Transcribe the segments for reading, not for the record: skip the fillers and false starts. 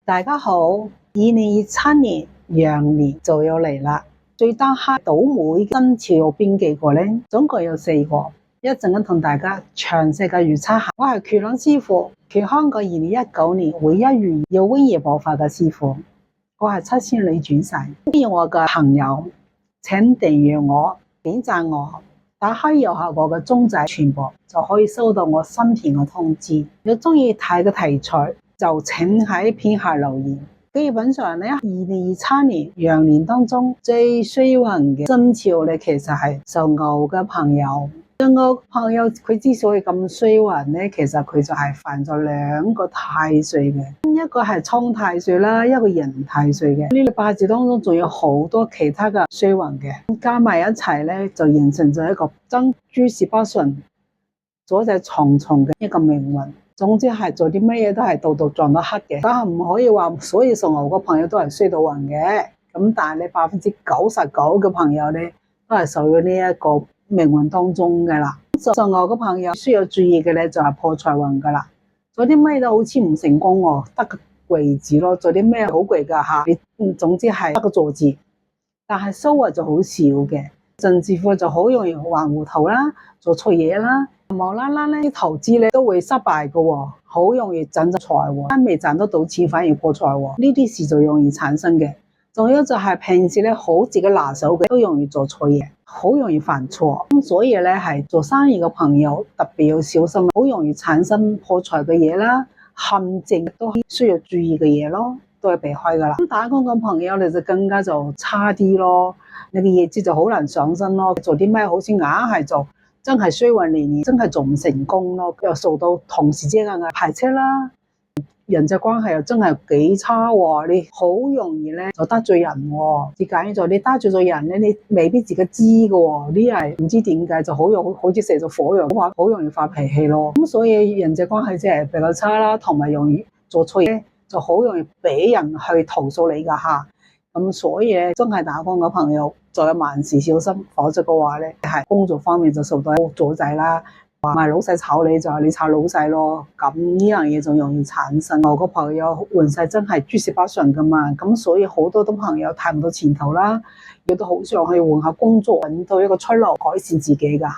大家好，2027年羊年就要嚟啦。最當刻倒霉生肖有邊幾個呢？總共有4個，一陣間同大家詳細嘅預測下。我係麒麟師傅，佢香港2019年唯一預有瘟疫爆發嘅師傅。我係七仙女轉世，歡迎我嘅朋友，請訂閱我、點讚我，打開右下角嘅鐘仔全部，就可以收到我新片嘅通知。有中意睇嘅題材，就請喺片下留言。基本上咧，2027年羊年當中最衰運嘅生肖咧，其實係屬牛嘅朋友。屬牛朋友佢之所以咁衰運咧，其實佢就係犯咗2個太歲嘅，一個係沖太歲啦，一個刑太歲嘅。呢個八字當中仲有好多其他嘅衰運嘅，加埋一齊咧，就形成咗一個真諸事不順、阻滯重重嘅一個命運。總之係做啲乜嘢都係度度撞到黑嘅，但係唔可以話所有屬牛嘅朋友都係衰到運嘅。咁但係你99%嘅朋友咧，都係受咗呢一個命運當中嘅啦。屬牛嘅朋友需要注意嘅咧，就係破財運噶啦。做啲乜都好似唔成功喎，得個貴字咯。做啲咩好貴噶吓，你總之係得個做字，但係收穫就好少嘅，甚至乎就好容易玩糊塗啦，做錯嘢啦。無啦啦咧，啲投資咧都會失敗嘅，好容易賺咗財，未賺得到錢反而破財，呢啲事就容易產生嘅。仲有就係平時咧好自己拿手嘅，都容易做錯嘢，好容易犯錯。咁所以咧係做生意嘅朋友特別要小心，好容易產生破財嘅嘢啦，陷阱都需要注意嘅嘢咯，都係避開噶啦。咁打工嘅朋友你就更加就差啲咯，你嘅業績就好難上升咯，做啲咩好似硬係做。真係衰運連連，真係做唔成功咯，又受到同事之間嘅排斥啦，人際關係又真係幾差喎，你好容易咧就得罪人喎。點解就你得罪咗人咧，你未必自己知嘅喎，呢係唔知點解就好似射咗火樣，好容易發脾氣咯。咁所以人際關係真係比較差啦，同埋容易做錯嘢，就好容易俾人去投訴你噶吓。咁所以真係打工嘅朋友就要萬事小心，否則嘅話咧係工作方面就受到阻滯啦。話唔係老細炒你就係你炒老細咯，咁呢樣嘢就容易產生。我個朋友運勢真係諸事不順噶嘛，咁所以好多朋友睇唔到前途啦，亦都好想去換下工作，揾到一個出路，改善自己噶吓。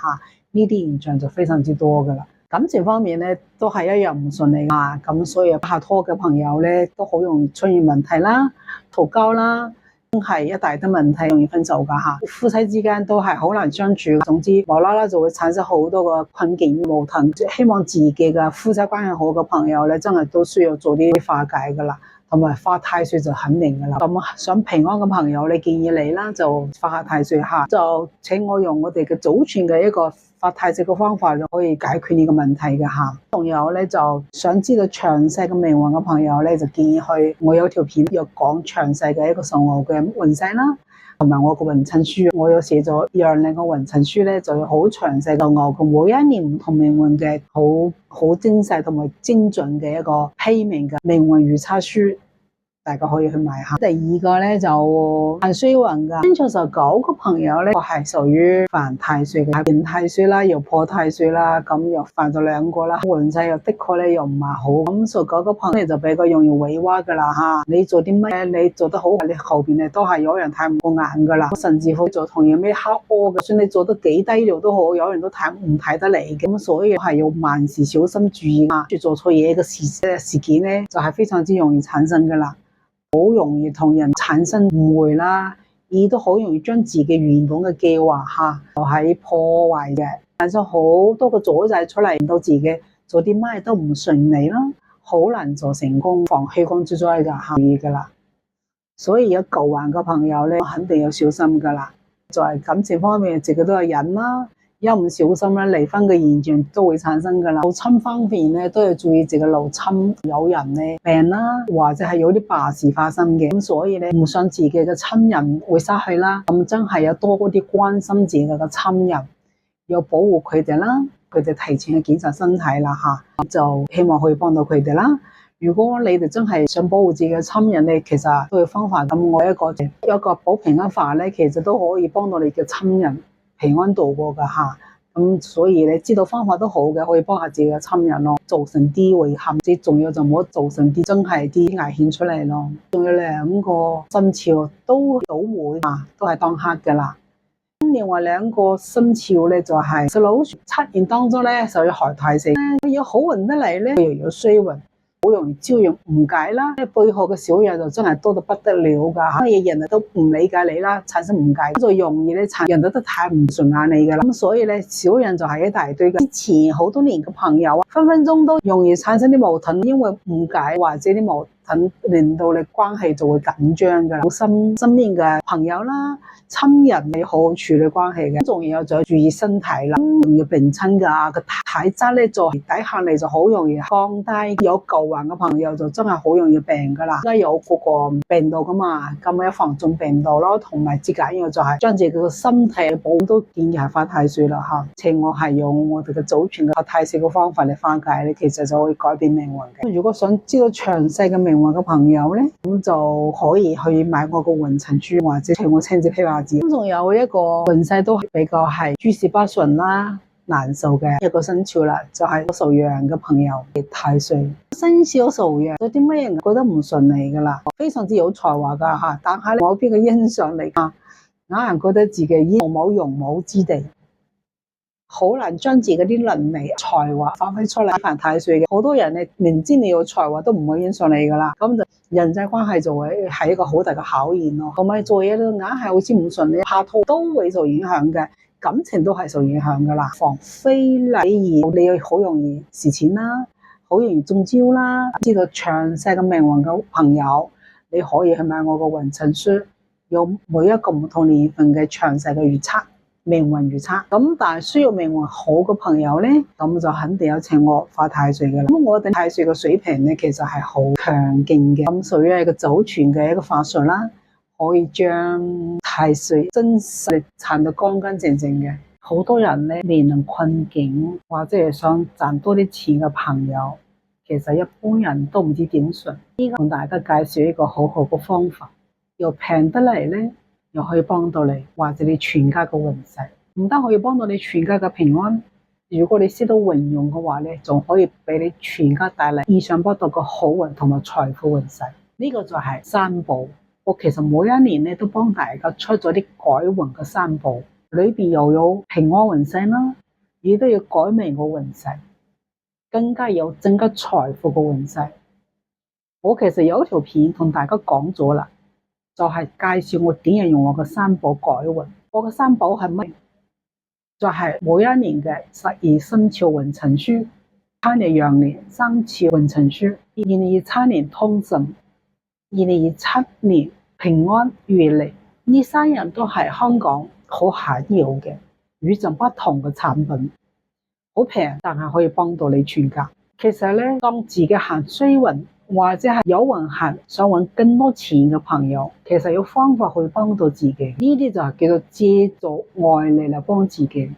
呢啲現象就非常之多噶啦。感情方面咧都係一樣唔順利啊，咁所以拍拖嘅朋友咧都好容易出現問題啦，嘈交啦，係一大堆問題，容易分手噶吓。夫妻之間都係好難相處，總之無啦啦就會產生好多個困境矛盾。希望自己嘅夫妻關係好嘅朋友咧，真係都需要做啲化解噶啦，同埋化太歲就肯定噶啦。咁想平安嘅朋友，你建議你啦，就化下太歲吓，就請我用我哋嘅祖傳嘅一個化太歲嘅方法就可以解決呢個問題嘅吓。仲有咧，就想知道詳細嘅命運嘅朋友咧，就建議去我有條片有講詳細嘅一個屬牛嘅運勢啦，同埋我個運程書，我有寫咗羊年嘅運程書咧，就好詳細屬牛嘅每一年唔同命運嘅好精細同埋精準嘅一個批命嘅命運預測書。大家可以去買下。第二個咧就犯衰運噶，生肖屬狗嘅朋友咧，係屬於犯太歲嘅，刑太歲啦，又破太歲啦，咁又犯咗2個啦，運勢又的確咧又唔係好。咁屬狗嘅朋友就比較容易委屈噶啦吓，你做啲乜你做得好，你後邊咧都係有人睇唔過眼噶啦，甚至乎做同樣咩黑科嘅，算你做得幾低調都好，有人都唔睇得你嘅。咁所以係要萬事小心注意啊，做錯嘢嘅事件咧就係非常之容易產生噶啦。好容易同人產生誤會啦，亦都好容易將自己原本嘅計劃就係破壞嘅，產生好多個阻滯出嚟，令到自己做啲乜都唔順利啦，好難做成功，防氣功之災噶啦。所以有舊患嘅朋友咧，肯定要小心噶啦。就係感情方面，自己都係忍啦。一唔小心咧，離婚嘅現象都會產生噶啦。六親方面咧，都要注意自己六親有人咧病啦，或者係有啲敗事發生嘅。咁所以咧，唔想自己嘅親人會失去啦。咁真係有多啲關心自己嘅親人，要保護佢哋啦。佢哋提前去檢查身體啦吓，就希望可以幫到佢哋啦。如果你哋真係想保護自己嘅親人咧，其實都有方法。咁我一個保平安法咧，其實都可以幫到你嘅親人平安度過噶吓，咁所以你知道方法都好嘅，可以幫下自己嘅親人咯，造成啲遺憾，最重要就唔好造成啲真係啲危險出嚟咯。仲有2個生肖都倒霉啊，都係當黑噶啦。另外2個生肖咧就係屬老鼠，7年當中咧就要害太歲，有好運得嚟咧，又有衰運。好容易招人誤解啦，背後嘅小人就真係多到不得了噶，乜嘢人都唔理解你啦，產生誤解，就容易咧人都睇唔順眼你噶啦。咁所以咧小人就係一大堆嘅。之前好多年嘅朋友啊，分分鐘都容易產生啲矛盾，因為誤解或者啲矛盾令到你關係就會緊張噶啦。身邊嘅朋友啦、親人你好好處理關係嘅，仲要就要注意身體啦，仲要病親噶，個體質咧就底下嚟就好容易降低，有舊患嘅朋友就真係好容易病噶啦。而家有嗰個病毒噶嘛，咁要防重病毒咯，同埋最緊要就係將自己嘅身體保護，都建議係發太歲啦吓。請我係用我哋嘅祖傳嘅發太歲嘅方法嚟化解咧，其實就會改變命運嘅。如果想知道詳細嘅命運嘅朋友咧，咁就可以去買我個運程書，或者請我親自批下字。咁仲有一個運勢都比較係諸事不順啦、難受嘅一個生肖啦，就係屬羊嘅朋友嘅太歲。生肖屬羊有啲咩人覺得唔順利噶啦，非常之有才華噶吓，但係某邊嘅欣賞力啊，硬係覺得自己毫無用武之地，好難將自己啲能力、才華發揮出嚟。犯太歲嘅好多人咧，明知你有才華都唔會欣賞你噶啦，咁就人際關係就會係一個好大嘅考驗咯。同埋做嘢都硬係好似唔順利，拍拖都會受影響嘅，感情都係受影響噶啦。防非禮儀，你好容易蝕錢啦，好容易中招啦。知道詳細嘅命運嘅朋友，你可以去買我個運程書，有每一個唔同年份嘅詳細嘅預測。命運預測，咁但係需要命運好嘅朋友呢，咁就肯定有請我發太歲嘅啦。咁我哋太歲嘅水平呢，其實係好強勁嘅，咁屬於係個祖傳嘅一個法術啦，可以將太歲真實鏟到乾乾淨淨嘅。好多人呢，面臨困境或者係想賺多啲錢嘅朋友，其實一般人都唔知點算。依家同大家介紹一個好好嘅方法，又平得嚟呢，又可以幫到你，或者你全家嘅運勢，唔單可以幫到你全家嘅平安，如果你識到運用嘅話咧，仲可以俾你全家帶嚟意想不到嘅好運同埋財富運勢。呢個就係三寶。我其實每一年咧都幫大家出咗啲改運嘅三寶，裏邊又有平安運勢啦，亦都要改命嘅運勢，更加有增加財富嘅運勢。我其實有一條片同大家講咗啦。就係介紹我點樣用我嘅三寶改運。我嘅三寶係乜？就係每一年嘅12生肖運程書、7年羊年生肖運程書、2027年通勝、2027年平安月曆。呢3樣都係香港好罕有嘅與眾不同嘅產品，好平，但係可以幫到你全家。其實咧，當自己行衰運，或者係有運行想揾更多錢嘅朋友，其實有方法去幫到自己。呢啲就係叫做借助外力嚟幫自己。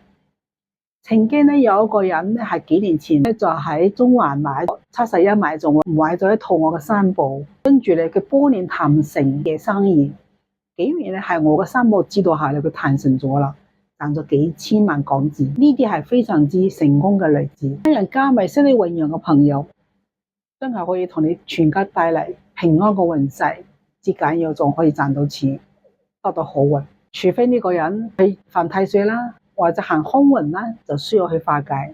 曾經咧有一個人咧係幾年前咧就喺中環買71買中，買咗一套我嘅三寶，跟住咧佢波年談成嘅生意，竟然咧係我嘅三寶指導下咧佢談成咗啦，賺咗幾千萬港紙。呢啲係非常之成功嘅例子。人加埋識你運用嘅朋友，真係可以同你全家帶嚟平安嘅運勢，至緊要仲可以賺到錢，得到好運。除非呢個人係犯太歲啦，或者行空運啦，就需要去化解。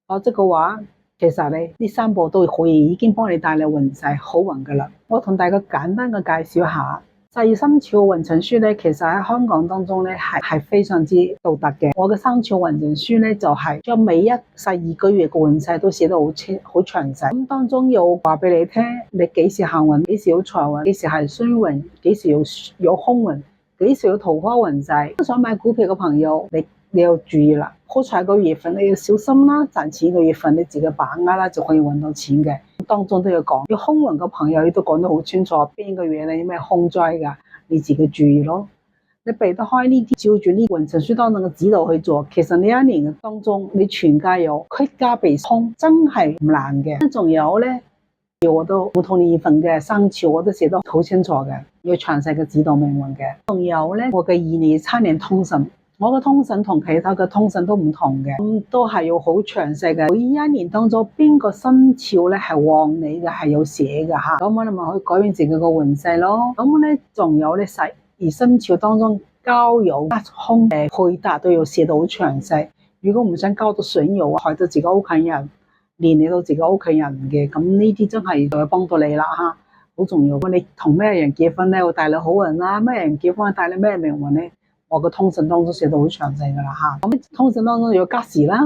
否則嘅話，其實你呢三寶都可以已經幫你帶嚟運勢好運噶啦。我同大家簡單嘅介紹下。12生肖運程書咧，其實喺香港當中咧係非常之獨特嘅。我嘅生肖運程書咧就係將每一12個月嘅運勢都寫得好清好詳細。咁當中有話俾你聽，你幾時行運，幾時有財運，幾時係衰運，幾時有空運，幾時有桃花運勢。想買股票嘅朋友，你要注意啦，開財嘅月份你要小心啦，賺錢嘅月份你自己把握啦，就可以揾到錢嘅。當中都要講，要空運嘅朋友亦都講得好清楚，邊個月你有咩空災噶，你自己注意咯。你避得開呢啲，照住呢運程書當中嘅指導去做，其實呢一年當中你全家有屈家避空，真係唔難嘅。仲有咧，我都唔同年份嘅生肖我都寫得好清楚嘅，要詳細嘅指導命運嘅。仲有咧，我嘅2027年通勝。我嘅通勝同其他嘅通勝都唔同嘅，都係要好詳細嘅。每一年當中邊個生肖咧係旺你嘅係有寫嘅吓，咁我哋咪可以改變自己嘅運勢咯。咁咧仲有咧12生肖當中交友吉凶嘅配搭都要寫到好詳細。如果唔想交到損友，害到自己屋企人，連累到自己屋企人嘅，咁呢啲真係就會幫到你啦吓，好重要。你同咩人結婚咧會帶來好運啦，咩人結婚帶來咩命運咧？我個通勝當中寫到好詳細噶啦吓，咁通勝當中有家事啦，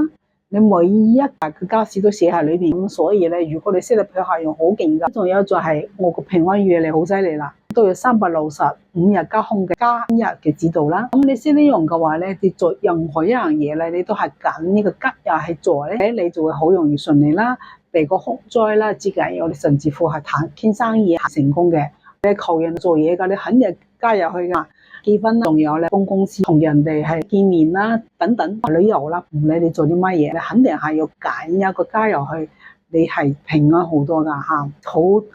你每一格嘅家事都寫喺裏邊，咁所以咧，如果你識得配合用好勁噶。仲有就係我個平安月你好犀利啦，都有365日加空嘅加日嘅指導啦。咁你識得用嘅話咧，你做任何一樣嘢咧，你都係揀呢個吉日去做咧，你就會好容易順利啦，避過凶災啦，之間有你甚至乎係傾生意係成功嘅。你求人做嘢噶，你肯定加入去噶。結婚仲有咧，公司同人哋係見面啦，等等旅遊啦，唔理你做啲乜嘢，你肯定係要揀一個加入去，你係平安好多噶吓。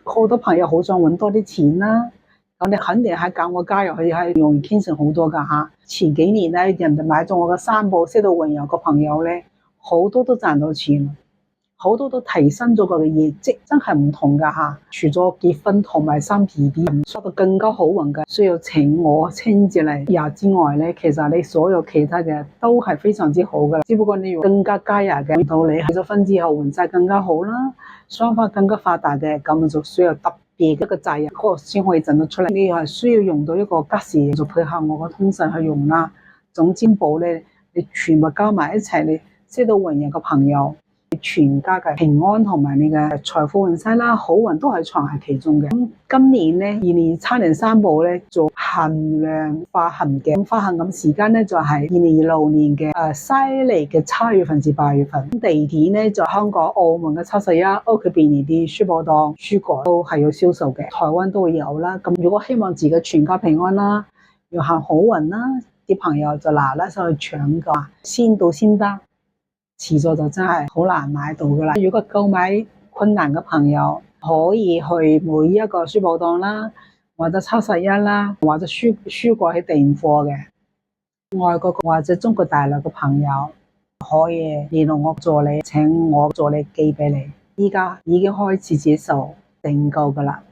好多朋友好想搵多啲錢啦，咁你肯定係揀我加入去，係容易傾成好多噶吓。前幾年咧，人哋買咗我嘅3部識到運遊嘅朋友咧，好多都賺到錢。好多都提升咗佢嘅業績，真係唔同噶吓。除咗結婚同埋生 BB， 收到更加好運嘅，需要請我親自嚟入之外咧，其實你所有其他嘅都係非常之好噶。只不過你要更加加入嘅，到你結咗婚之後運勢更加好啦，雙方更加發達嘅，咁就需要特別一個責任，嗰個先可以整得出嚟。你係需要用到一個吉時，就配合我個通勝去用啦。總之寶咧，你全部加埋一齊，你識到運人嘅朋友。全家嘅平安同埋你嘅財富運勢啦，好運都係藏喺其中嘅。咁今年咧，2027年3部咧做限量發行嘅，發行咁時間咧就係2026年嘅西曆嘅7月份至8月份。地點咧就香港、澳門嘅71屋企便利店、書報檔、書館都係有銷售嘅，台灣都會有啦。咁如果希望自己全家平安啦，要行好運啦，啲朋友就嗱上去搶噶，先到先得。遲咗就真係好難買到噶啦。如果購買困難嘅朋友，可以去每一個書報檔啦，或者71啦，或者書館去訂貨嘅。外國或者中國大陸嘅朋友，可以聯絡我助理，請我助理寄俾你。依家已經開始接受訂購噶啦。